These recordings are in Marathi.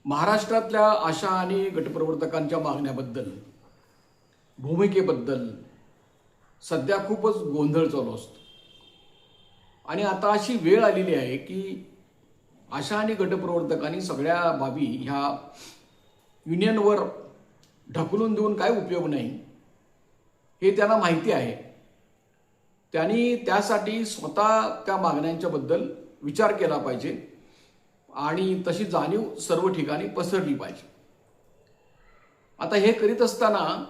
महाराष्ट्रातल्या आशा आणि गटप्रवर्तकांच्या मागण्याबद्दल, भूमिकेबद्दल सध्या खूपच गोंधळ चालू असतो. आणि आता अशी वेळ आलेली आहे की आशा आणि गटप्रवर्तकांनी सगळ्या बाबी ह्या युनियनवर ढकलून देऊन काय उपयोग नाही हे त्यांना माहिती आहे. त्यांनी त्यासाठी स्वतः त्या मागण्यांच्या बद्दल विचार केला पाहिजे आणि तशी जाणीव सर्व ठिकाणी पसरली पाहिजे. आता हे करीत असताना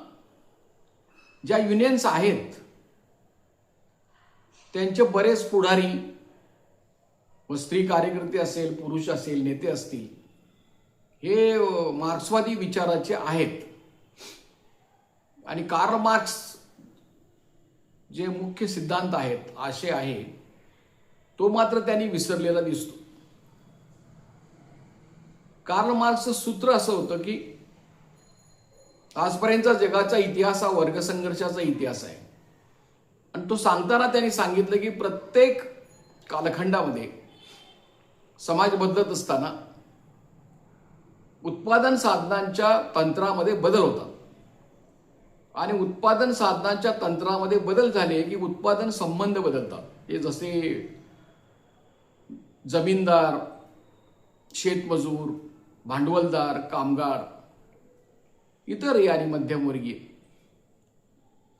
ज्या युनियन्स आहेत त्यांचे बरेच पुढारी व स्त्री कार्यकर्ते असेल, पुरुष असेल, नेते असतील, हे मार्क्सवादी विचाराचे आहेत. आणि कार्ल मार्क्स जे मुख्य सिद्धांत आहेत, आशय आहे, तो मात्र त्यांनी विसरलेला दिसतो. कार्ल मार्क्सचं सूत्र असं होतं की आजपर्यंतचा जगाचा इतिहास हा वर्गसंघर्षाचा इतिहास आहे. आणि तो सांगताना त्यांनी सांगितलं की प्रत्येक कालखंडामध्ये समाज बदलत असताना उत्पादन साधनांच्या तंत्रामध्ये बदल होतात. आणि उत्पादन साधनांच्या तंत्रामध्ये बदल झाले की उत्पादन संबंध बदलतात. हे जसे जमीनदार, शेतमजूर, भांडवलदार, कामगार, इतर आणि मध्यमवर्गीय.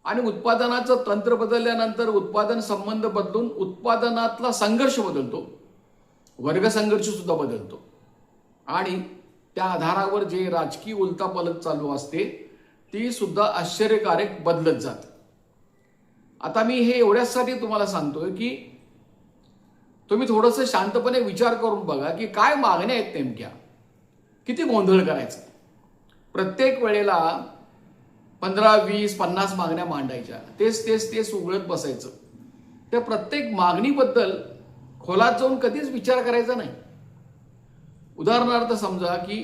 आणि उत्पादनाचं तंत्र बदलल्यानंतर उत्पादन संबंध बदलून उत्पादनातला संघर्ष बदलतो, वर्गसंघर्ष सुद्धा बदलतो. आणि त्या आधारावर जे राजकीय उलथापालथ चालू असते ती सुद्धा आश्चर्यकारक बदलत जाते. आता मी हे एवढ्यासाठी तुम्हाला सांगतोय की तुम्ही थोडंसं शांतपणे विचार करून बघा की काय मागण्या आहेत नेमक्या. किती गोंधळ करायचा. प्रत्येक वेळेला 15, 20, 50 मागण्या मांडायच्या, तेच उघडत बसायचं. त्या प्रत्येक मागणीबद्दल खोलात जाऊन कधीच विचार करायचा नाही. उदाहरणार्थ समजा की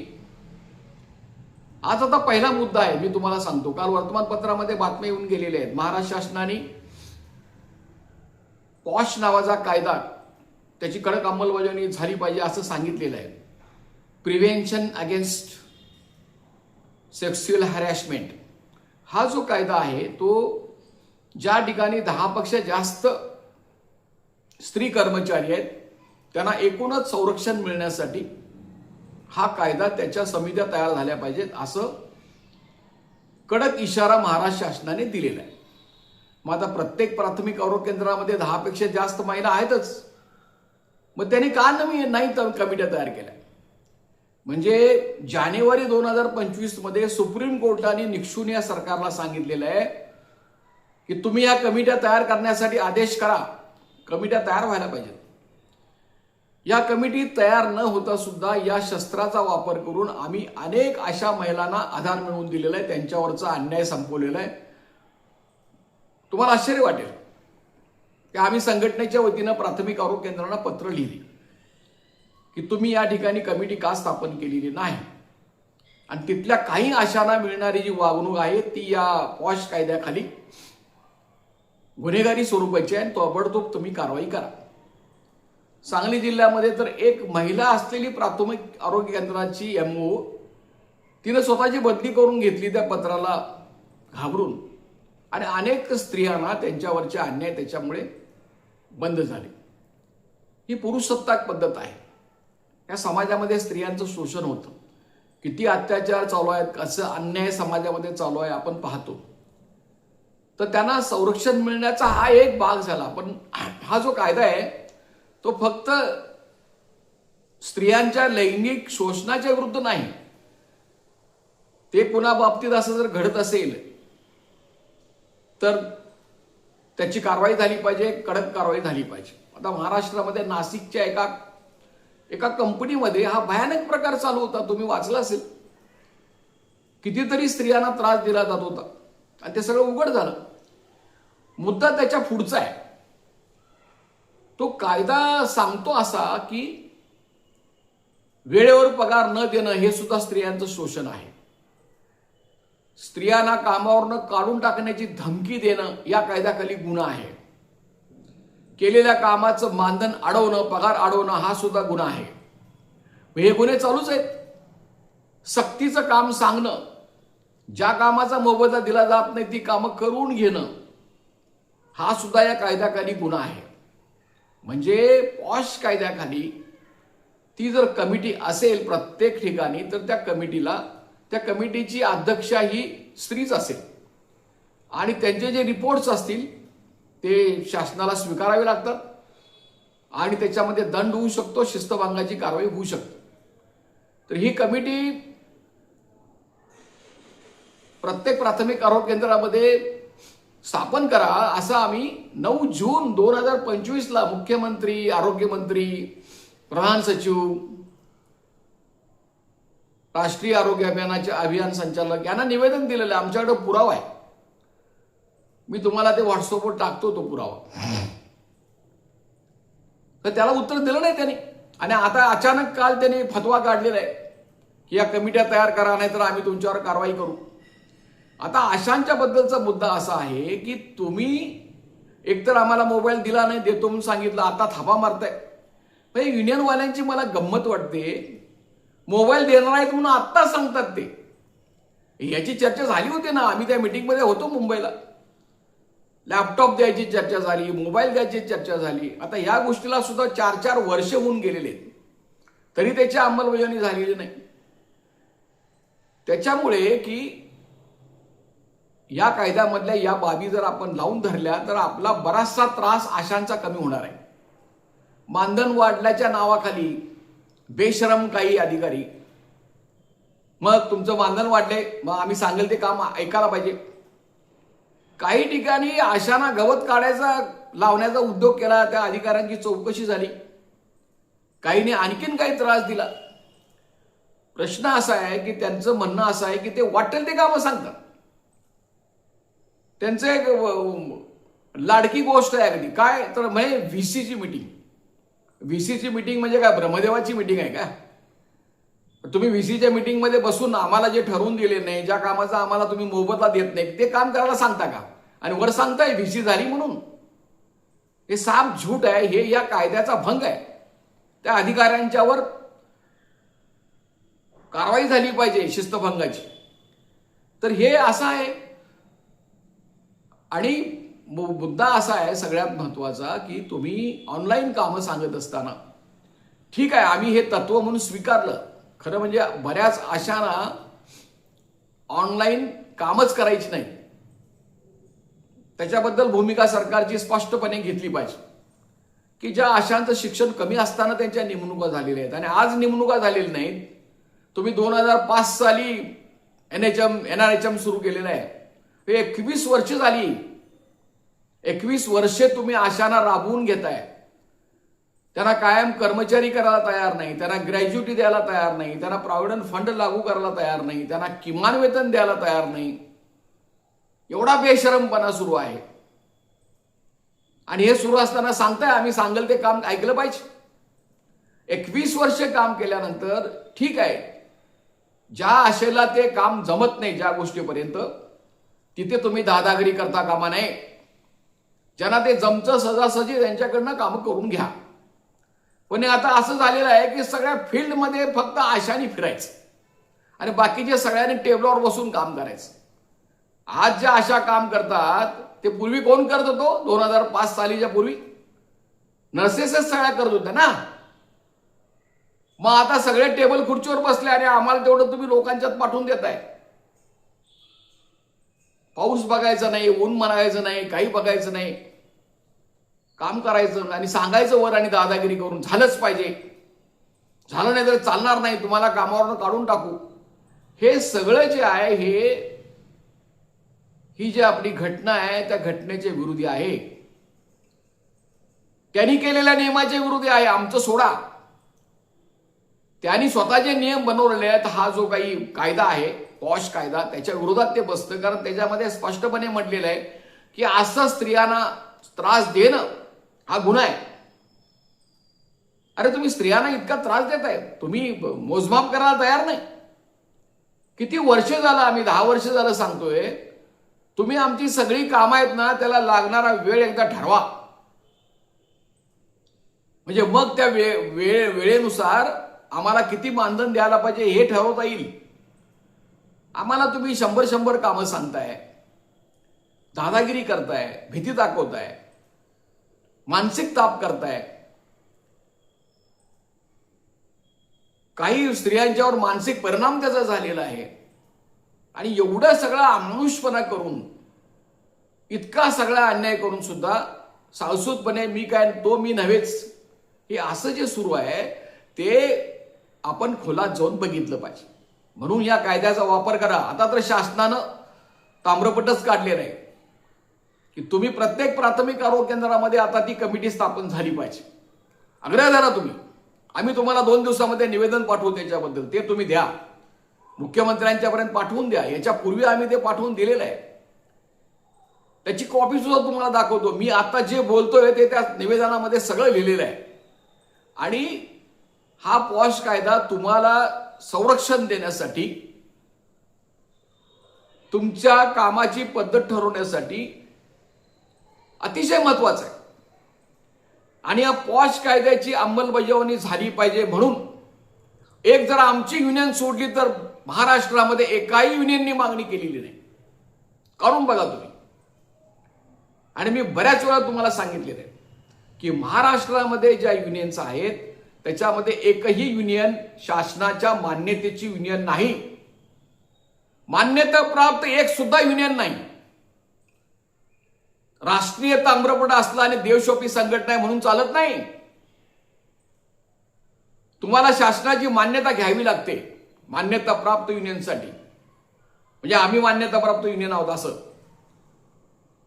आज आता पहिला मुद्दा आहे, मी तुम्हाला सांगतो. काल वर्तमानपत्रामध्ये बातम्या येऊन गेलेल्या आहेत. महाराष्ट्र शासनाने पॉश नावाचा कायदा, त्याची कडक अंमलबजावणी झाली पाहिजे असं सांगितलेलं आहे. प्रिव्हेन्शन अगेन्स्ट सेक्स्युअल हॅरॅसमेंट हा जो कायदा आहे तो ज्या ठिकाणी 10 पेक्षा जास्त स्त्री कर्मचारी आहेत त्यांना एकूणच संरक्षण मिळण्यासाठी हा कायदा, त्याच्या समित्या तयार झाल्या पाहिजेत असं कडक इशारा महाराष्ट्र शासनाने दिलेला आहे. मग आता प्रत्येक प्राथमिक आरोग्य केंद्रामध्ये 10 पेक्षा जास्त महिला आहेतच. मग त्यांनी का नाही कमिट्या तयार केल्या? म्हणजे जानेवारी 2025 मध्ये सुप्रीम कोर्टाने निक्षून या सरकारला सांगितलेलं आहे की तुम्ही या कमिट्या तयार करण्यासाठी आदेश करा. कमिट्या तयार व्हायला पाहिजेत. या कमिटी तयार न होता सुद्धा या शस्त्राचा वापर करून आम्ही अनेक अशा महिलांना आधार मिळवून दिलेला आहे, त्यांच्यावरचा अन्याय संपवलेला आहे. तुम्हाला आश्चर्य वाटेल की आम्ही संघटनेच्या वतीनं प्राथमिक आरोग्य केंद्रांना पत्र लिहिली की तुम्ही या ठिकाणी कमिटी का स्थापन केलेली नाही. आणि तिथल्या काही आशांना मिळणारी जी वागणूक आहे ती या पॉश कायद्याखाली गुन्हेगारी स्वरूपाची आहे. ताबडतोब तुम्ही कारवाई करा. सांगली जिल्ह्यामध्ये तर एक महिला असलेली प्राथमिक आरोग्य केंद्राची MO तिने स्वतःची बदली करून घेतली त्या पत्राला घाबरून. आणि अनेक स्त्रियांना त्यांच्यावरचे अन्याय त्याच्यामुळे बंद झाले. ही पुरुषसत्ताक पद्धत आहे. या समाजामध्ये स्त्रियांचं शोषण होतं. किती अत्याचार चालू आहेत, कसं अन्याय समाजामध्ये चालू आहे आपण पाहतो. तर त्यांना संरक्षण मिळण्याचा हा एक भाग झाला. पण हा जो कायदा आहे तो फक्त स्त्रियांच्या लैंगिक शोषणाच्या विरुद्ध नाही. ते पुन्हा बाबतीत असं जर घडत असेल तर त्याची कारवाई झाली पाहिजे, कडक कारवाई झाली पाहिजे. आता महाराष्ट्रामध्ये नाशिकच्या एका कंपनीमध्ये हा भयानक प्रकार चालू होता. तुम्ही वाचला असेल. कितीतरी स्त्रियांना त्रास दिला जात होता आणि ते सगळं उघड झालं. मुद्दा त्याच्या पुढचा आहे. तो कायदा सांगतो असा की वेळेवर पगार न देणं हे सुद्धा स्त्रियांचं शोषण आहे. स्त्रियांना कामावरनं काढून टाकण्याची धमकी देणं या कायद्याखाली गुन्हा आहे. केलेल्या कामाचं मानधन अडवणं, पगार अडवणं हा सुद्धा गुन्हा आहे. हे गुन्हे चालूच आहेत. सक्तीचं काम सांगणं, ज्या कामाचा मोबदला दिला जात नाही ती कामं करून घेणं, हा सुद्धा या कायद्याखाली गुन्हा आहे. म्हणजे पॉश कायद्याखाली ती जर कमिटी असेल प्रत्येक ठिकाणी तर त्या कमिटीची अध्यक्षा ही स्त्रीच असेल आणि त्यांचे जे रिपोर्ट्स असतील ते शासनाला स्वीकारावे लागतात आणि त्याच्यामध्ये दंड होऊ शकतो, शिस्तभंगाची कारवाई होऊ शकते. तर ही कमिटी प्रत्येक प्राथमिक आरोग्य केंद्रामध्ये स्थापन करा असं आम्ही 9 जून 2025 ला मुख्यमंत्री, आरोग्यमंत्री, प्रधान सचिव, राष्ट्रीय आरोग्य अभियानाचे अभियान संचालक यांना निवेदन दिलेलं आहे. आमच्याकडे पुरावा आहे. मी तुम्हाला ते व्हॉट्सअपवर टाकतो तो पुरावा. तर त्याला उत्तर दिलं नाही त्यांनी आणि आता अचानक काल त्यांनी फतवा काढलेला आहे की या कमिट्या तयार करा नाहीतर आम्ही तुमच्यावर कारवाई करू. आता आशांच्या बद्दलचा मुद्दा असा आहे की तुम्ही एकतर आम्हाला मोबाईल दिला नाही, देतो म्हणून सांगितलं, आता थापा मारताय. युनियनवाल्यांची मला गंमत वाटते. मोबाईल देणार आहेत म्हणून आत्ता सांगतात ते. याची चर्चा झाली होती ना, आम्ही त्या मीटिंगमध्ये होतो मुंबईला. लॅपटॉप द्यायची चर्चा झाली, मोबाईल द्यायची चर्चा झाली. आता या गोष्टीला सुद्धा 4-4 वर्ष होऊन गेलेले आहेत, तरी त्याची अंमलबजावणी झालेली नाही. त्याच्यामुळे की या कायद्यामधल्या या बाबी जर आपण लावून धरल्या तर आपला बराचसा त्रास आशांचा कमी होणार आहे. मानधन वाढल्याच्या नावाखाली बेशरम काही अधिकारी, मग तुमचं मानधन वाढले मग आम्ही सांगेल ते काम ऐकायला पाहिजे. काही ठिकाणी आशांना गवत काढायचा लावण्याचा उद्योग केला, त्या अधिकाऱ्यांची चौकशी झाली, काहींनी आणखीन काही त्रास दिला. प्रश्न असा आहे की त्यांचं म्हणणं असं आहे की ते वाटेल ते कामं सांगतात. त्यांचं एक लाडकी गोष्ट आहे अगदी, काय तर म्हणजे व्हीसीची मीटिंग. व्हीसीची मीटिंग म्हणजे काय, ब्रह्मदेवाची मीटिंग आहे का? तुम्ही व्हीसीच्या मीटिंगमध्ये बसून आम्हाला जे ठरवून दिले नाही, ज्या कामाचा आम्हाला तुम्ही मोबदला देत नाही ते काम करायला सांगता का? आणि वर सांगताय व्हीसी झाली म्हणून. हे साफ झूट आहे. हे या कायद्याचा भंग आहे. त्या अधिकाऱ्यांच्यावर कारवाई झाली पाहिजे शिस्तभंगाची. तर हे असं आहे. आणि मुद्दा असा आहे सगळ्यात महत्वाचा की तुम्ही ऑनलाईन कामं सांगत असताना, ठीक आहे आम्ही हे तत्व म्हणून स्वीकारलं, खरं म्हणजे बऱ्याच आशांना ऑनलाईन कामच करायची नाही. त्याच्याबद्दल भूमिका सरकारची स्पष्टपणे घेतली पाहिजे की ज्या आशांचं शिक्षण कमी असताना त्यांच्या नेमणुका झालेल्या आहेत आणि आज नेमणुका झालेल्या नाहीत. तुम्ही 2005 साली NRHM सुरू केलेलं आहे. 21 वर्ष झाली. 21 वर्षे तुम्ही आशांना राबवून घेताय. त्यांना कायम कर्मचारी करायला तयार नाही, त्यांना ग्रॅज्युटी द्यायला तयार नाही, त्यांना प्रॉव्हिडंट फंड लागू करायला तयार नाही, त्यांना किमान वेतन द्यायला तयार नाही. एवढा बेशरमपणा सुरू आहे. आणि हे सुरू असताना सांगताय आम्ही सांगेल ते काम ऐकलं पाहिजे. 21 वर्ष काम केल्यानंतर ठीक आहे, ज्या आशेला ते काम जमत नाही ज्या गोष्टीपर्यंत, तिथे तुम्ही दादागिरी करता कामा नये. ज्यांना ते जमचं सहजासहजी त्यांच्याकडनं काम करून घ्या. पण आता असं झालेलं आहे की सगळ्या फील्डमध्ये फक्त आशांनी फिरायचं आणि बाकीचे सगळ्यांनी टेबलावर बसून काम करायचं. आज ज्या आशा काम करतात ते पूर्वी कोण करत होतो? 2005 सालीच्या पूर्वी नर्सेसच सगळ्या करत होत्या ना. मग आता सगळे टेबल खुर्चीवर बसले आणि आम्हाला तेवढं तुम्ही लोकांच्यात पाठवून देताय. पाऊस बघायचा नाही, ऊन म्हणायचं नाही, काही बघायचं नाही, काम करायचं आणि सांगायचं वर आणि दादागिरी करून झालंच पाहिजे, झालं नाही तर चालणार नाही, तुम्हाला कामावरून काढून टाकू. हे सगळं जे आहे ही जी आपली घटना आहे त्या घटनेच्या विरोधी आहे. त्यांनी केलेल्या नियमाच्या विरोधी आहे. आमचं सोडा, त्यांनी स्वतःचे नियम बनवलेले आहेत. हा जो काही कायदा आहे पॉश कायदा, त्याच्या विरोधात ते बसतं. कारण त्याच्यामध्ये स्पष्टपणे म्हटलेलं आहे की असं स्त्रियांना त्रास देणं हा गुन्हा आहे. अरे तुम्ही स्त्रियांना इतका त्रास देताय, तुम्ही मोजमाप करायला तयार नाही. किती वर्ष झालं, आम्ही 10 वर्ष झालं सांगतोय, तुम्ही आमची सगळी कामं आहेत ना त्याला लागणारा वेळ एकदा ठरवा. म्हणजे मग त्या वेळेनुसार आम्हाला किती मानधन द्यायला पाहिजे हे ठरवता येईल. आम्हाला तुम्ही 100 कामं सांगताय, दादागिरी करताय, भीती दाखवताय, मानसिक ताप करताय, काही स्त्रियांच्यावर मानसिक परिणाम त्याचा झालेला आहे आणि एवढं सगळा अमानुषपणा करून, इतका सगळा अन्याय करून सुद्धा साळसूदपणे मी काय तो मी नव्हेच, हे असं जे सुरू आहे ते आपण खोलात जाऊन बघितलं पाहिजे. म्हणून या कायद्याचा वापर करा. आता तर शासनानं ताम्रपटच काढले नाही की तुम्ही प्रत्येक प्राथमिक आरोग्य केंद्रामध्ये आता ती कमिटी स्थापन झाली पाहिजे. आग्रह धरा तुम्ही. आम्ही तुम्हाला 2 दिवसामध्ये निवेदन पाठवू त्याच्याबद्दल, ते तुम्ही द्या, मुख्यमंत्र्यांच्यापर्यंत पाठवून द्या. याच्यापूर्वी आम्ही ते पाठवून दिलेलं आहे, त्याची कॉपी सुद्धा तुम्हाला दाखवतो. मी आता जे बोलतोय ते त्या निवेदनामध्ये सगळं लिहिलेलं आहे. आणि हा पॉश कायदा तुम्हाला संरक्षण देण्यासाठी, तुमच्या कामाची पद्धत ठरवण्यासाठी अतिशय महत्वाचा आहे. आणि या पॉश कायद्याची अंमलबजावणी झाली पाहिजे. म्हणून एक जर आमची युनियन सोडली तर महाराष्ट्रामध्ये एकाही युनियननी मागणी केलेली नाही. करून बघा तुम्ही. आणि मी बऱ्याच वेळा तुम्हाला सांगितलेलं आहे की महाराष्ट्रामध्ये ज्या युनियन्स आहेत त्याच्यामध्ये एकही युनियन शासनाच्या मान्यतेची युनियन नाही. मान्यता प्राप्त एक सुद्धा युनियन नाही. राष्ट्रीय ताम्रपट असला आणि देशव्यापी संघटना आहे म्हणून चालत नाही. तुम्हाला शासनाची मान्यता घ्यावी लागते मान्यता प्राप्त युनियनसाठी. म्हणजे आम्ही मान्यता प्राप्त युनियन आहोत असं.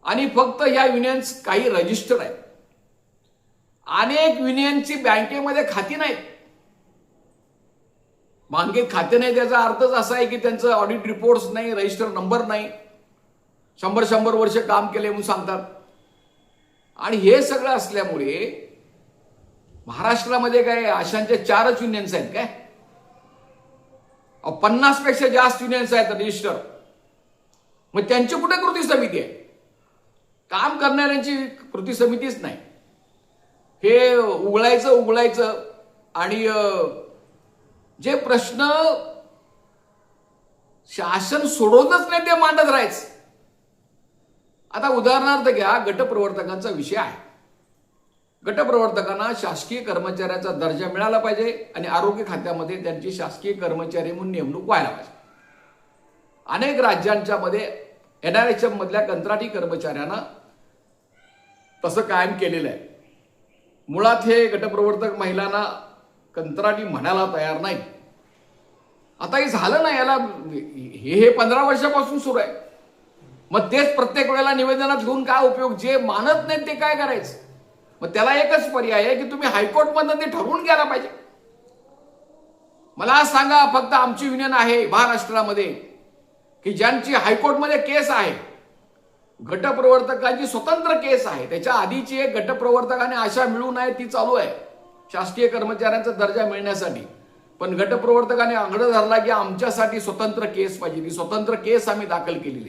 आणि फक्त या युनियन्स काही रजिस्टर आहेत. अनेक युनियनची बँकेमध्ये खाती नाहीत. बँकेत खाते नाही त्याचा अर्थच असा आहे की त्यांचं ऑडिट रिपोर्ट्स नाही, रजिस्टर नंबर नाही, 100 वर्ष काम केले म्हणून सांगतात. आणि हे सगळं असल्यामुळे महाराष्ट्रामध्ये काय अशांच्या 4च युनियन्स आहेत काय? 50 पेक्षा जास्त युनियन्स आहेत रजिस्टर. मग त्यांची कुठे कृती समिती आहे? काम करणाऱ्यांची कृती समितीच नाही. हे उघडायचं आणि जे प्रश्न शासन सोडवतच नाही ते मांडत राहायचं. आता उदाहरणार्थ घ्या, गटप्रवर्तकांचा विषय आहे. गटप्रवर्तकांना शासकीय कर्मचाऱ्याचा दर्जा मिळाला पाहिजे आणि आरोग्य खात्यामध्ये त्यांची शासकीय कर्मचारी म्हणून नेमणूक व्हायला पाहिजे. अनेक राज्यांच्या मध्ये NRHM मधल्या कंत्राटी कर्मचाऱ्यांना तसं कायम केलेलं आहे. मुळात हे गटप्रवर्तक महिलांना कंत्राटी म्हणायला तयार नाही. आता हे झालं ना, याला हे 15 वर्षापासून सुरू आहे. मग तेच प्रत्येक वेळेला निवेदनात घेऊन काय उपयोग? जे मानत नाहीत ते काय करायचं? मग त्याला एकच पर्याय आहे की तुम्ही हायकोर्टमधून ते ठरवून घ्यायला पाहिजे. मला सांगा, फक्त आमची युनियन आहे महाराष्ट्रामध्ये की ज्यांची हायकोर्टमध्ये केस आहे, गटप्रवर्तकांची स्वतंत्र केस आहे. त्याच्या आधीची एक गटप्रवर्तक आणि आशा मिळून आहे ती चालू आहे शासकीय कर्मचाऱ्यांचा दर्जा मिळण्यासाठी. पण गटप्रवर्तकाने आंगडं धरला की आमच्यासाठी स्वतंत्र केस पाहिजे. ती स्वतंत्र केस आम्ही दाखल केलेली,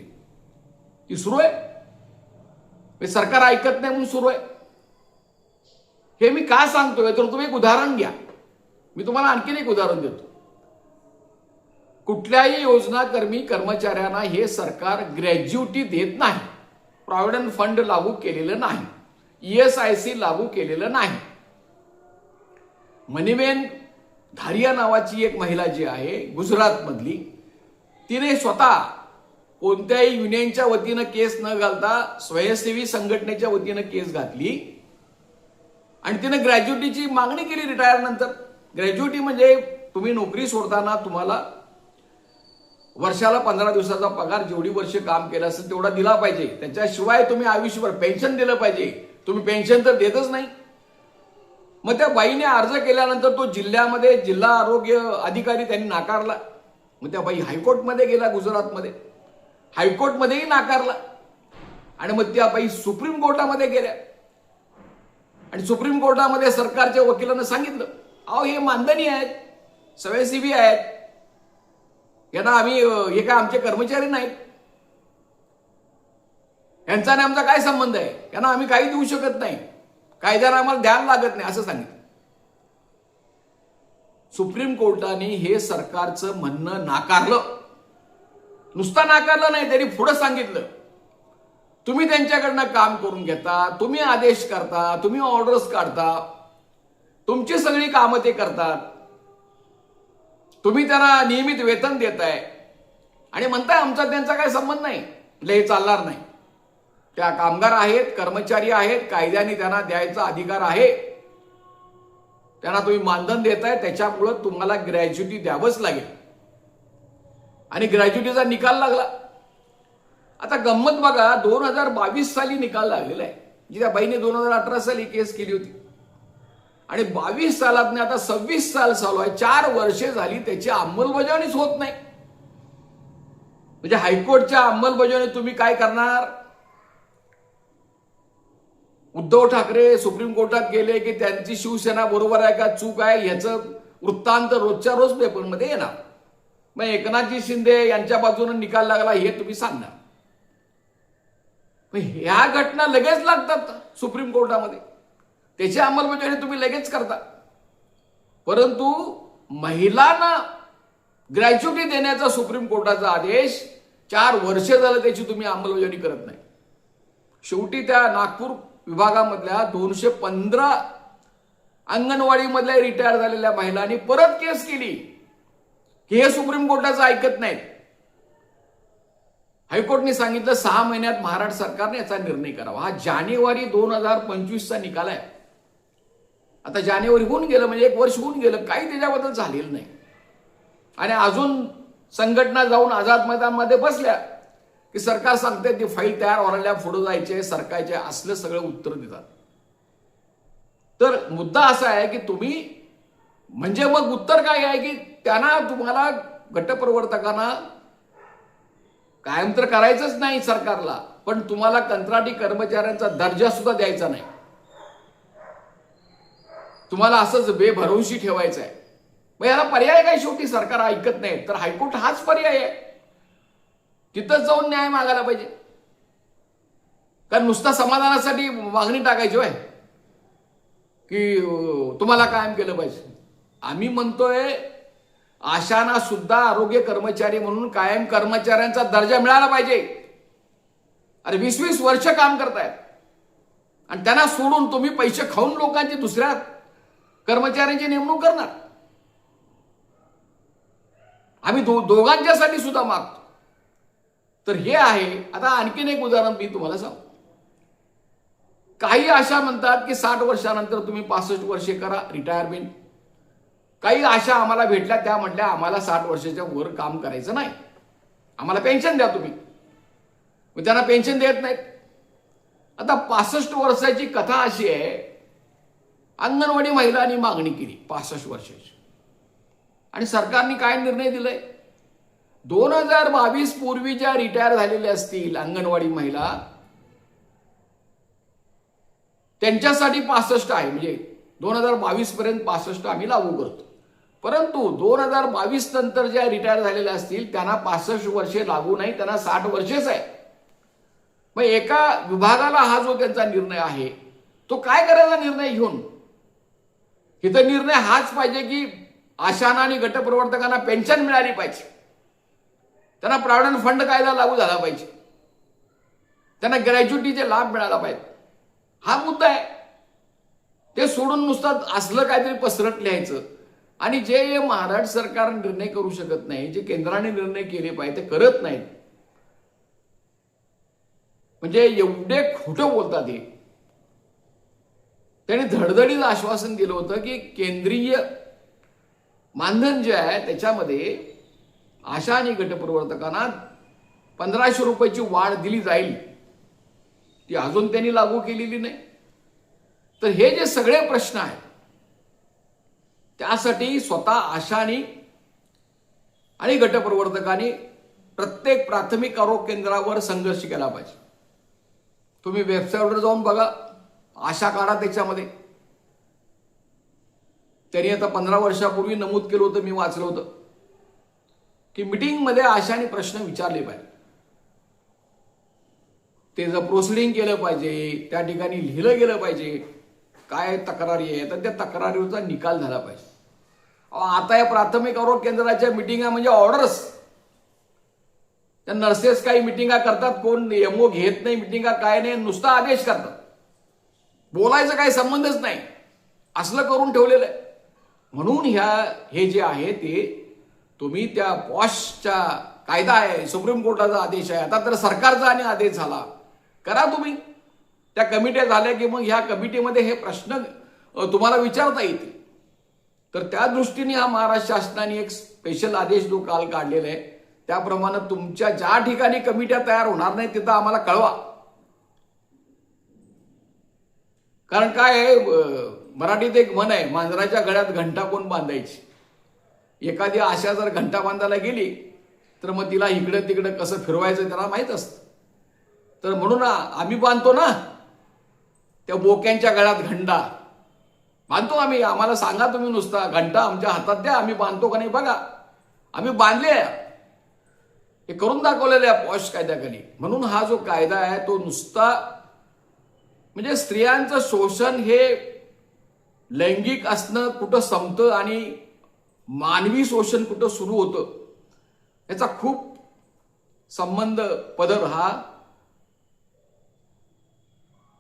ती सुरू आहे. सरकार ऐकत नाही म्हणून सुरू आहे. हे मी का सांगतोय तर तुम्ही एक उदाहरण घ्या. मी तुम्हाला आणखीन एक उदाहरण देतो. कुठल्याही योजनाकर्मी कर्मचाऱ्यांना हे सरकार ग्रॅज्युटी देत नाही. प्रॉव्हिडंट फंड लागू केलेलं नाही, ESIC लागू केलेलं नाही. मणिबेन धारिया नावाची एक महिला जी आहे गुजरात मधली, तिने स्वतः कोणत्याही युनियनच्या वतीनं केस न घालता स्वयंसेवी संघटनेच्या वतीनं केस घातली आणि तिने ग्रॅज्युटीची मागणी केली. रिटायर नंतर ग्रॅज्युटी म्हणजे तुम्ही नोकरी सोडताना तुम्हाला वर्षाला 15 दिवसाचा पगार जेवढी वर्ष काम केलं असेल तेवढा दिला पाहिजे. त्याच्याशिवाय तुम्ही आयुष्यभर पेन्शन दिलं पाहिजे. तुम्ही पेन्शन तर देतच नाही. मग त्या बाईने अर्ज केल्यानंतर तो जिल्ह्यामध्ये जिल्हा आरोग्य अधिकारी त्यांनी नाकारला. मग त्या बाई हायकोर्टमध्ये गेला गुजरातमध्ये, हायकोर्टमध्येही नाकारला. आणि मग त्या बाई सुप्रीम कोर्टामध्ये गेल्या आणि सुप्रीम कोर्टामध्ये सरकारच्या वकिलांना सांगितलं, अहो हे मानधनी आहेत, स्वयंसेवी आहेत, यांना आम्ही हे काय आमचे कर्मचारी नाहीत, यांचा आणि आमचा काय संबंध आहे, यांना आम्ही काही देऊ शकत नाही, कायद्याला आम्हाला ध्यान लागत नाही असं सांगितलं. सुप्रीम कोर्टाने हे सरकारचं म्हणणं नाकारलं नुसता नाकारलं नाही, त्यांनी पुढे सांगितलं तुम्ही त्यांच्याकडनं काम करून घेता, तुम्ही आदेश करता, तुम्ही ऑर्डर्स काढता, तुमची सगळी कामं ते करतात, तुम्ही त्यांना नियमित वेतन देताय आणि म्हणताय आमचा त्यांचा काही संबंध नाही, हे चालणार नाही. त्या कामगार आहेत, कर्मचारी आहेत, कायद्याने त्यांना द्यायचा अधिकार आहे, त्यांना तुम्ही मानधन देताय, त्याच्यामुळं तुम्हाला ग्रॅज्युटी द्यावंच लागेल. आणि ग्रॅज्युटीचा निकाल लागला. आता गंमत बघा, 2022 साली निकाल लागलेला आहे. जी त्या बाईने 2018 साली केस केली होती आणि 22 सालात आता 26 साल चालू आहे, 4 वर्षे झाली, त्याची अंमलबजावणीच होत नाही. म्हणजे हायकोर्टच्या अंमलबजावणी तुम्ही काय करणार? उद्धव ठाकरे सुप्रीम कोर्टात गेले की त्यांची शिवसेना बरोबर आहे का चूक आहे याचं वृत्तांत रोजच्या रोज पेपरमध्ये येणार. मग एकनाथजी शिंदे यांच्या बाजूने निकाल लागला हे तुम्ही सांगणार. ह्या घटना लगेच लागतात सुप्रीम कोर्टामध्ये, त्याची अंमलबजावणी तुम्ही लगेच करता. परंतु महिलांना ग्रॅज्युटी देण्याचा सुप्रीम कोर्टाचा आदेश 4 वर्षे झालं, त्याची तुम्ही अंमलबजावणी करत नाही. शेवटी त्या नागपूर विभागामधल्या 215 अंगणवाडीमधल्या रिटायर झालेल्या महिलांनी परत केस केली. हे सुप्रीम कोर्टाचं ऐकत नाहीत. हायकोर्टने सांगितलं 6 महिन्यात महाराष्ट्र सरकारने याचा निर्णय करावा. हा जानेवारी 2025चा निकाल आहे. आता जानेवारी होऊन गेलं, म्हणजे 1 वर्ष होऊन गेलं, काही त्याच्याबद्दल झालेलं नाही. आणि अजून संघटना जाऊन आझाद मैदानमध्ये बसल्या की सरकार सांगते ती फाईल तयार व्हायला पुढे जायचे, सरकारचे असलं सगळं उत्तर देतात. तर मुद्दा असा आहे की तुम्ही म्हणजे मग उत्तर काय आहे की त्यांना तुम्हाला गटप्रवर्तकांना कायम तर करायचंच नाही सरकारला, पण तुम्हाला कंत्राटी कर्मचाऱ्यांचा दर्जा सुद्धा द्यायचा नाही. तुम्हाला असंच बेभरवशी ठेवायचं आहे. मग याला पर्याय काय? शेवटी सरकार ऐकत नाही तर हायकोर्ट हाच पर्याय आहे. तिथंच जाऊन न्याय मागायला पाहिजे. कारण नुसता समाधानासाठी मागणी टाकायची होय की तुम्हाला कायम केलं पाहिजे. आम्ही म्हणतोय आशांना सुद्धा आरोग्य कर्मचारी म्हणून कायम कर्मचाऱ्यांचा दर्जा मिळाला पाहिजे. अरे 20-20 वर्ष काम करतायत आणि त्यांना सोडून तुम्ही पैसे खाऊन लोकांची दुसऱ्या कर्मचाऱ्यांची नेमणूक करणार. आम्ही दोघांच्यासाठी सुद्धा मागतो. तर हे आहे. आता आणखीन एक उदाहरण मी तुम्हाला सांगतो. काही आशा म्हणतात की 60 वर्षानंतर तुम्ही 65 वर्षे करा रिटायरमेंट. काही आशा आम्हाला भेटल्या, त्या म्हटल्या आम्हाला 60 वर्षाच्या वर काम करायचं नाही, आम्हाला पेन्शन द्या तुम्ही. मग त्यांना पेन्शन देत नाहीत. आता 65 वर्षाची कथा अशी आहे, अंगणवाडी महिलांनी मागणी केली 65 वर्षाची आणि सरकारने काय निर्णय दिलाय? 2022 पूर्वी ज्या रिटायर झालेल्या असतील अंगणवाडी महिला त्यांच्यासाठी 65 आहे, म्हणजे 2022 पर्यंत 65 आम्ही लागू करतो. परंतु 2022 नंतर ज्या रिटायर झालेल्या असतील त्यांना 65 वर्षे लागू नाही, त्यांना 60 वर्षेच आहे. मग एका विभागाला हा जो त्यांचा निर्णय आहे तो काय करायचा निर्णय घेऊन? इथं निर्णय हाच पाहिजे की आशांना आणि गटप्रवर्तकांना पेन्शन मिळाली पाहिजे, त्यांना प्रॉव्हिडंट फंड कायदा लागू झाला पाहिजे, त्यांना ग्रॅज्युटीचे लाभ मिळाला पाहिजे. हा मुद्दा आहे. ते सोडून नुसतं असलं काहीतरी पसरट लिहायचं आणि जे महाराष्ट्र सरकार निर्णय करू शकत नाही, जे केंद्राने निर्णय केले पाहिजे ते करत नाहीत. म्हणजे एवढे खोटं बोलतात हे. त्यांनी धडधडीत आश्वासन दिलं होतं की केंद्रीय मानधन जे आहे त्याच्यामध्ये आशा आणि गटप्रवर्तकांना 1500 रुपयाची वाढ दिली जाईल. ती अजून त्यांनी लागू केलेली नाही. तर हे जे सगळे प्रश्न आहेत त्यासाठी स्वतः आशांनी आणि गटप्रवर्तकांनी प्रत्येक प्राथमिक आरोग्य केंद्रावर संघर्ष केला पाहिजे. तुम्ही वेबसाईटवर जाऊन बघा, आशा काढा, त्याच्यामध्ये त्यांनी आता 15 वर्षापूर्वी नमूद केलं होतं, मी वाचलं होतं की मीटिंगमध्ये आशांनी प्रश्न विचारले पाहिजे, ते जर प्रोसिडिंग केलं पाहिजे, त्या ठिकाणी लिहिलं गेलं पाहिजे काय तक्रारी आहे, तर त्या तक्रारीचा निकाल झाला पाहिजे. आता या प्राथमिक आरोग्य केंद्राच्या मीटिंगा म्हणजे ऑर्डर्स. त्या नर्सेस काही मिटिंगा करतात, कोण एमओ घेत नाही मिटिंगा, काय नाही, नुसता आदेश करतात, बोलायचा काही संबंधच नाही, असलं करून ठेवलेलं आहे. म्हणून हे जे आहे ते तुम्ही त्या पॉशच्या कायदा आहे, सुप्रीम कोर्टाचा आदेश आहे, आता तर सरकारचा आणि आदेश झाला, करा तुम्ही. त्या कमिट्या झाल्या की मग ह्या कमिटीमध्ये हे प्रश्न तुम्हाला विचारता येतील. तर त्या दृष्टीने हा महाराष्ट्र शासनाने एक स्पेशल आदेश जो काल काढलेला आहे, त्याप्रमाणे तुमच्या ज्या ठिकाणी कमिट्या तयार होणार नाही तिथं आम्हाला कळवा. कारण काय आहे, मराठीत एक म्हण आहे, मांजराच्या गळ्यात घंटा कोण बांधायची. एखादी आशा जर घंटा बांधायला गेली तर मग तिला इकडं तिकडं कसं फिरवायचं त्याला माहित असतं. तर म्हणून आम्ही बांधतो ना त्या बोक्यांच्या गळ्यात घंटा बांधतो आम्ही. आम्हाला सांगा तुम्ही, नुसता घंटा आमच्या हातात द्या, आम्ही बांधतो का नाही बघा. आम्ही बांधले, हे करून दाखवलेलं आहे पॉश कायद्याखाली. म्हणून हा जो कायदा आहे तो नुसता म्हणजे स्त्रियांचं शोषण हे लैंगिक असणं कुठं संपतं आणि मानवी शोषण कुठं सुरू होतं याचा खूप संबंध पदर हा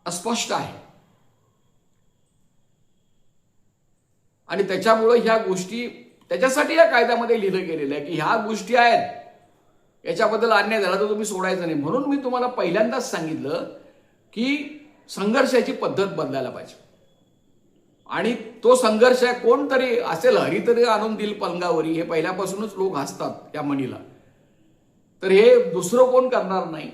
अस्पष्ट आहे. आणि त्याच्यामुळं ह्या गोष्टी, त्याच्यासाठी या कायद्यामध्ये लिहिलं गेलेलं आहे की ह्या गोष्टी आहेत, याच्याबद्दल अन्याय झाला तर तुम्ही सोडायचं नाही. म्हणून मी तुम्हाला पहिल्यांदाच सांगितलं की संघर्षाची पद्धत बदलायला पाहिजे. आणि तो संघर्ष आहे, कोणतरी असेल हरितरी आणून दिल पलंगावरी, हे पहिल्यापासूनच लोक हसतात या म्हणीला, तर हे दुसरं कोण करणार नाही.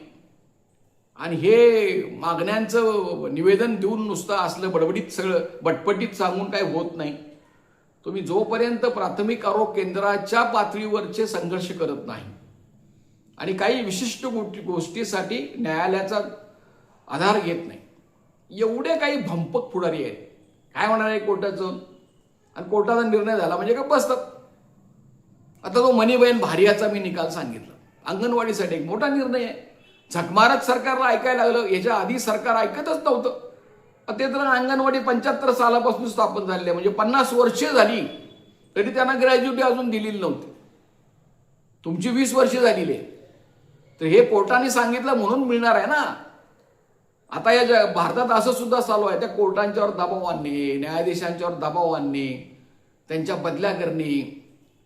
आणि हे मागण्यांचं निवेदन देऊन नुसतं असलं बडबडीत सगळं बटपटीत सांगून काही होत नाही. तुम्ही जोपर्यंत प्राथमिक आरोग्य केंद्राच्या पातळीवरचे संघर्ष करत नाही आणि काही विशिष्ट गोष्टीसाठी न्यायालयाचा आधार घेत नाही, एवढे काही भंपक पुढारी आहेत, काय होणार आहे कोर्टाचं, आणि कोर्टाचा निर्णय झाला म्हणजे का बसतात. आता तो मनीबेन भारियाचा मी निकाल सांगितला, अंगणवाडीसाठी एक मोठा निर्णय आहे. झकमारत सरकारला ऐकायला लागलं, याच्या आधी सरकार ऐकतच नव्हतं. ते तर अंगणवाडी 75 सालापासून स्थापन झालेली आहे, म्हणजे 50 वर्षे झाली तरी त्यांना ग्रॅज्युटी अजून दिलेली नव्हती. तुमची 20 वर्षे झालेली आहे, तर हे कोर्टाने सांगितलं म्हणून मिळणार आहे ना. आता या भारतात असं सुद्धा चालू आहे, त्या कोर्टांच्यावर दबाव आणणे, न्यायाधीशांच्यावर दबाव आणणे, त्यांच्या बदल्या करणे,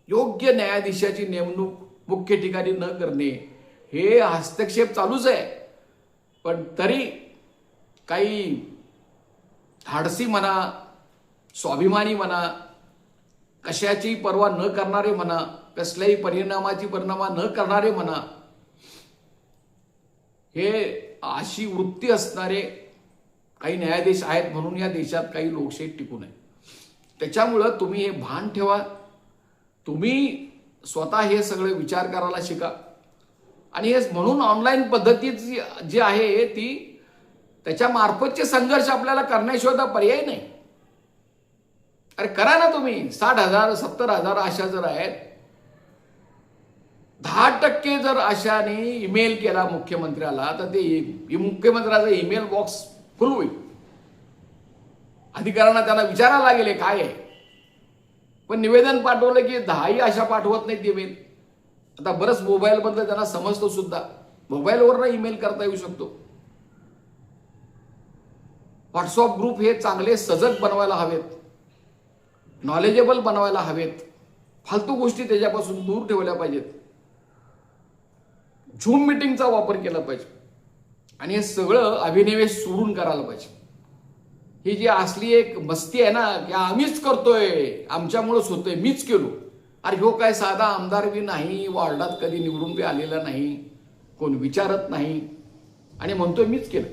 योग्य न्यायाधीशाची नेमणूक मुख्य ठिकाणी न करणे, हे हस्तक्षेप चालूच आहे. पण तरी काही धाडसी म्हणा, स्वाभिमानी म्हणा, कशाची पर्वा न करणारे म्हणा, कसल्याही परिणामाची परिणाम न करणारे म्हणा, हे अशी वृत्ती असणारे काही न्यायाधीश आहेत. म्हणून या देशात काही लोकशाही टिकून आहे. त्याच्यामुळं तुम्ही हे भान ठेवा, तुम्ही स्वतः हे सगळे विचार करायला शिका. आणि हे म्हणून ऑनलाईन पद्धती जी आहे ती, त्याच्या मार्फतचे संघर्ष आपल्याला करण्याशिवाय पर्याय नाही. अरे करा ना तुम्ही. 60,000 70,000 आशा जर आहेत, 10% जर आशाने ईमेल केला मुख्यमंत्र्याला तर ते मुख्यमंत्र्याचा ईमेल बॉक्स फुल होईल. अधिकाऱ्यांना त्यांना विचारायला लागेल काय आहे. पण निवेदन पाठवलं की 10ही आशा पाठवत नाहीत ईमेल. आता बरंच मोबाईल बद्दल त्यांना समजतो सुद्धा, मोबाईलवर ईमेल करता येऊ शकतो. व्हॉट्सअप ग्रुप हे चांगले सजग बनवायला हवेत, नॉलेजेबल बनवायला हवेत, फालतू गोष्टी त्याच्यापासून दूर ठेवल्या पाहिजेत. झूम मीटिंगचा वापर केला पाहिजे आणि हे सगळं अभिनिवेश सोडून करायला पाहिजे. ही जी असली एक मस्ती आहे ना की आम्हीच करतोय, आमच्यामुळेच होतोय, मीच केलो. अरे ह्यो काय साधा आमदार बी नाही, वार्डात कधी निवडून बी आलेला नाही, कोण विचारत नाही आणि म्हणतोय मीच केलं.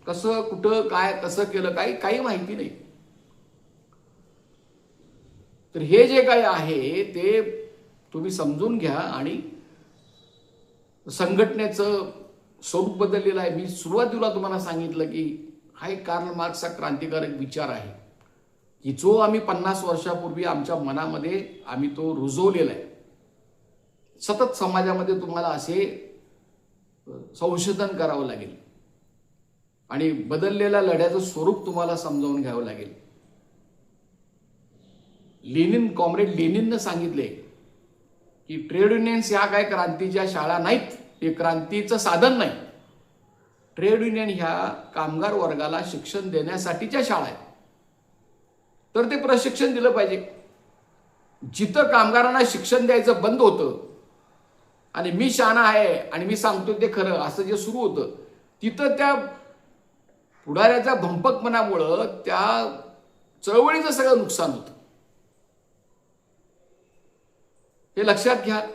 कसं, कुठं, काय, कसं केलं, काही माहिती नाही. तर हे जे काही आहे ते तुम्ही समजून घ्या. आणि संघटनेचं स्वरूप बदललेलं आहे. मी सुरुवातीला तुम्हाला सांगितलं की हा एक कार्ल मार्क्सचा क्रांतिकारक विचार आहे की जो आम्ही 50 वर्षापूर्वी आमच्या मनामध्ये आम्ही तो रुजवलेला आहे. सतत समाजामध्ये तुम्हाला असे संशोधन करावं लागेल आणि बदललेल्या लढ्याचं स्वरूप तुम्हाला समजावून घ्यावं लागेल. कॉम्रेड लेनिननं सांगितले की ट्रेड युनियन्स ह्या काय क्रांतीच्या शाळा नाहीत, हे क्रांतीचं साधन नाही. ट्रेड युनियन ह्या कामगार वर्गाला शिक्षण देण्यासाठीच्या शाळा आहेत. तर ते प्रशिक्षण दिलं पाहिजे. जिथं कामगारांना शिक्षण द्यायचं बंद होतं आणि मी शहाणा आहे आणि मी सांगतो ते खरं असं जे सुरू होतं, तिथं त्या पुढाऱ्याच्या भंपकपणामुळं त्या चळवळीचं सगळं नुकसान होतं. हे लक्षात घ्या.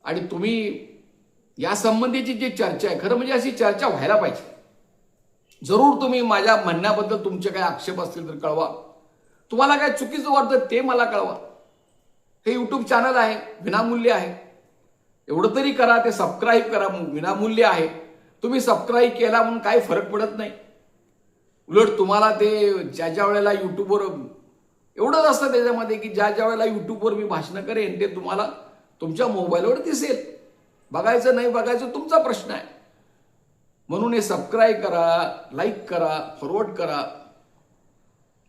आणि तुम्ही या संबंधीची जी चर्चा आहे, खरं म्हणजे अशी चर्चा व्हायला पाहिजे. जरूर तुम्ही माझ्या म्हणण्याबद्दल तुमचे काही आक्षेप असतील तर कळवा. तुम्हाला काय चुकीचं वाटतं ते मला कळवा. हे यूट्यूब चॅनल आहे, विनामूल्य आहे. एवढं तरी करा, ते सबस्क्राईब करा, विनामूल्य आहे. तुम्ही सबस्क्राईब केला म्हणून काही फरक पडत नाही. उलट तुम्हाला ते ज्या वेळेला यूट्यूबवर एवढंच असतं त्याच्यामध्ये की ज्या वेळेला यूट्यूबवर मी भाषणं करेन ते तुम्हाला तुमच्या मोबाईलवर दिसेल. बघायचं नाही बघायचं तुमचा प्रश्न आहे. म्हणून हे सबस्क्राईब करा, लाईक करा, फॉरवर्ड करा.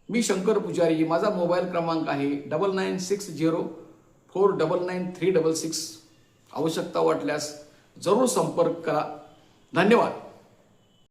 मी शंकर पुजारी. माझा मोबाईल क्रमांक आहे 9960499366. आवश्यकता वाटल्यास जरूर संपर्क करा. धन्यवाद.